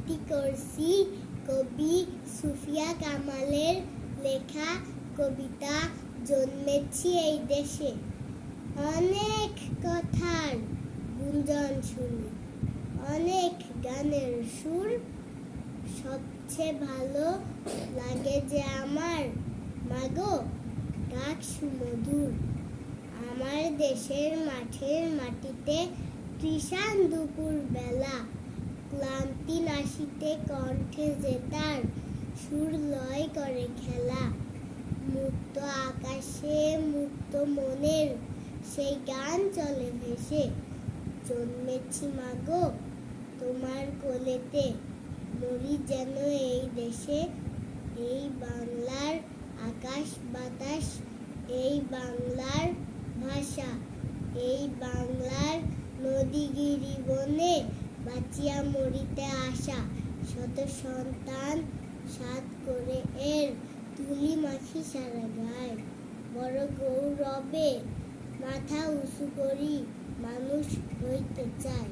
আবৃত্তি করছি কবি সুফিয়া কামালের লেখা কবিতা জন্মেছি এই দেশে। অনেক কথার গুঞ্জন শুনি, অনেক গানের সুর, সবচেয়ে ভালো লাগে যে আমার মাগো ডাক সুমধুর। আমার দেশের মাঠের মাটিতে কৃষাণ দুপুর বেলা, ক্লান্তি নাশিতে কণ্ঠে যে তার সুর লয় করে খেলা। মুক্ত আকাশে মুক্ত মনের সেই গান চলে ভেসে। জন্মেছি মাগো তোমার কোলেতে, মরি যেন এই দেশে। এই বাংলার আকাশ বাতাস, এই বাংলার ভাষা, এই বাংলার নদী গিরি বনে বাঁচিয়া মরিতে আসা। শত সন্তান সাত করে এর তুলি মাখি সারা গায়। বড় গৌরবে মাথা উঁচু করি মানুষ হইতে চাই।